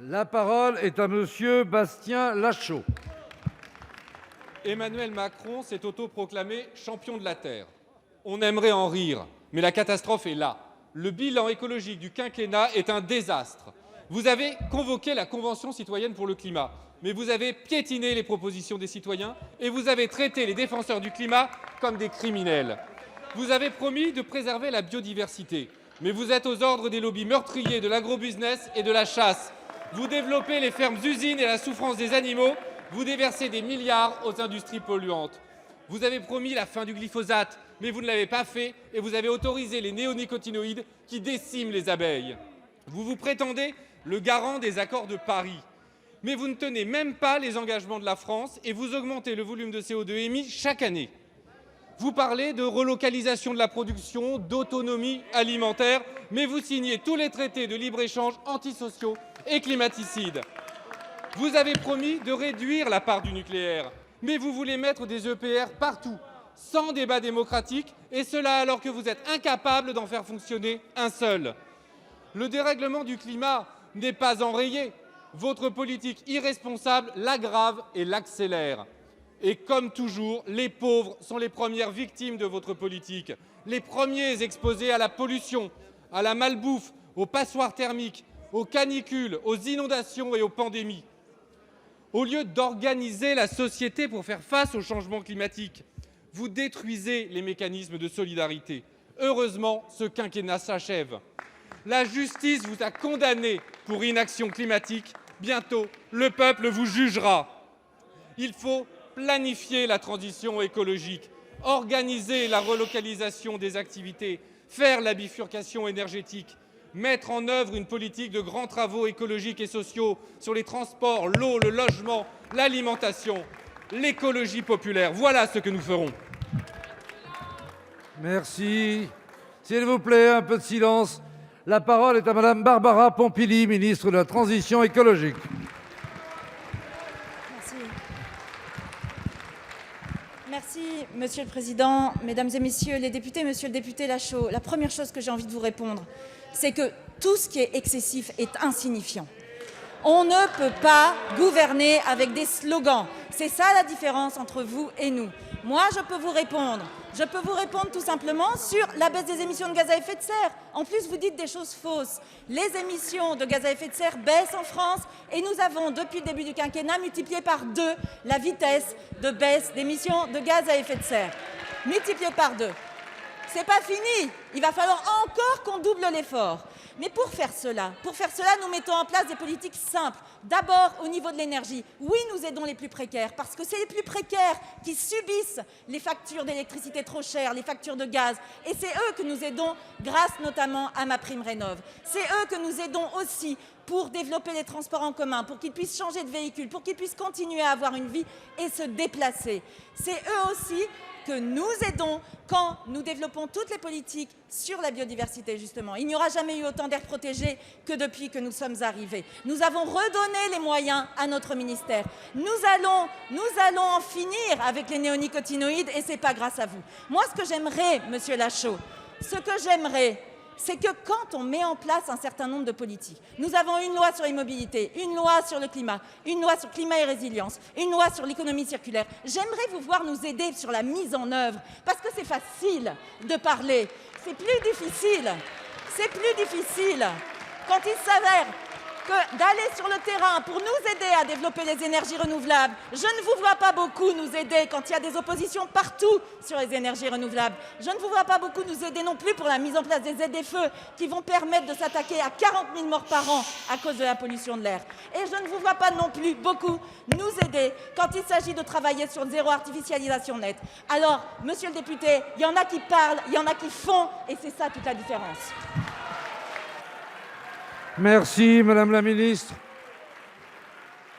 La parole est à Monsieur Bastien Lachaud. Emmanuel Macron s'est autoproclamé champion de la Terre. On aimerait en rire, mais la catastrophe est là. Le bilan écologique du quinquennat est un désastre. Vous avez convoqué la Convention citoyenne pour le climat, mais vous avez piétiné les propositions des citoyens et vous avez traité les défenseurs du climat comme des criminels. Vous avez promis de préserver la biodiversité, mais vous êtes aux ordres des lobbies meurtriers de l'agrobusiness et de la chasse. Vous développez les fermes-usines et la souffrance des animaux. Vous déversez des milliards aux industries polluantes. Vous avez promis la fin du glyphosate, mais vous ne l'avez pas fait et vous avez autorisé les néonicotinoïdes qui déciment les abeilles. Vous vous prétendez le garant des accords de Paris, mais vous ne tenez même pas les engagements de la France et vous augmentez le volume de CO2 émis chaque année. Vous parlez de relocalisation de la production, d'autonomie alimentaire, mais vous signez tous les traités de libre-échange antisociaux et climaticides. Vous avez promis de réduire la part du nucléaire, mais vous voulez mettre des EPR partout, sans débat démocratique, et cela alors que vous êtes incapable d'en faire fonctionner un seul. Le dérèglement du climat n'est pas enrayé. Votre politique irresponsable l'aggrave et l'accélère. Et comme toujours, les pauvres sont les premières victimes de votre politique, les premiers exposés à la pollution, à la malbouffe, aux passoires thermiques, aux canicules, aux inondations et aux pandémies. Au lieu d'organiser la société pour faire face au changement climatique, vous détruisez les mécanismes de solidarité. Heureusement, ce quinquennat s'achève. La justice vous a condamné pour inaction climatique. Bientôt, le peuple vous jugera. Il faut planifier la transition écologique, organiser la relocalisation des activités, faire la bifurcation énergétique, mettre en œuvre une politique de grands travaux écologiques et sociaux sur les transports, l'eau, le logement, l'alimentation, l'écologie populaire. Voilà ce que nous ferons. Merci. S'il vous plaît, un peu de silence. La parole est à Madame Barbara Pompili, ministre de la Transition écologique. Merci, Monsieur le Président, Mesdames et Messieurs les députés, Monsieur le député Lachaud. La première chose que j'ai envie de vous répondre, c'est que tout ce qui est excessif est insignifiant. On ne peut pas gouverner avec des slogans. C'est ça la différence entre vous et nous. Moi, je peux vous répondre tout simplement sur la baisse des émissions de gaz à effet de serre. En plus, vous dites des choses fausses. Les émissions de gaz à effet de serre baissent en France et nous avons, depuis le début du quinquennat, multiplié par 2 la vitesse de baisse d'émissions de gaz à effet de serre. Multiplié par 2. C'est pas fini. Il va falloir encore qu'on double l'effort. Mais pour faire cela, nous mettons en place des politiques simples. D'abord, au niveau de l'énergie. Oui, nous aidons les plus précaires, parce que c'est les plus précaires qui subissent les factures d'électricité trop chères, les factures de gaz. Et c'est eux que nous aidons, grâce notamment à MaPrimeRénov'. C'est eux que nous aidons aussi pour développer les transports en commun, pour qu'ils puissent changer de véhicule, pour qu'ils puissent continuer à avoir une vie et se déplacer. C'est eux aussi que nous aidons quand nous développons toutes les politiques sur la biodiversité, justement. Il n'y aura jamais eu autant d'aires protégées que depuis que nous sommes arrivés. Nous avons redonné les moyens à notre ministère. Nous allons en finir avec les néonicotinoïdes et ce n'est pas grâce à vous. Moi, ce que j'aimerais, Monsieur Lachaud, c'est que quand on met en place un certain nombre de politiques, nous avons une loi sur l'immobilité, une loi sur le climat, une loi sur le climat et résilience, une loi sur l'économie circulaire. J'aimerais vous voir nous aider sur la mise en œuvre, parce que c'est facile de parler, c'est plus difficile quand il s'avère que d'aller sur le terrain pour nous aider à développer les énergies renouvelables. Je ne vous vois pas beaucoup nous aider quand il y a des oppositions partout sur les énergies renouvelables. Je ne vous vois pas beaucoup nous aider non plus pour la mise en place des ZFE qui vont permettre de s'attaquer à 40 000 morts par an à cause de la pollution de l'air. Et je ne vous vois pas non plus beaucoup nous aider quand il s'agit de travailler sur zéro artificialisation nette. Alors, monsieur le député, il y en a qui parlent, il y en a qui font, et c'est ça toute la différence. Merci, Madame la Ministre.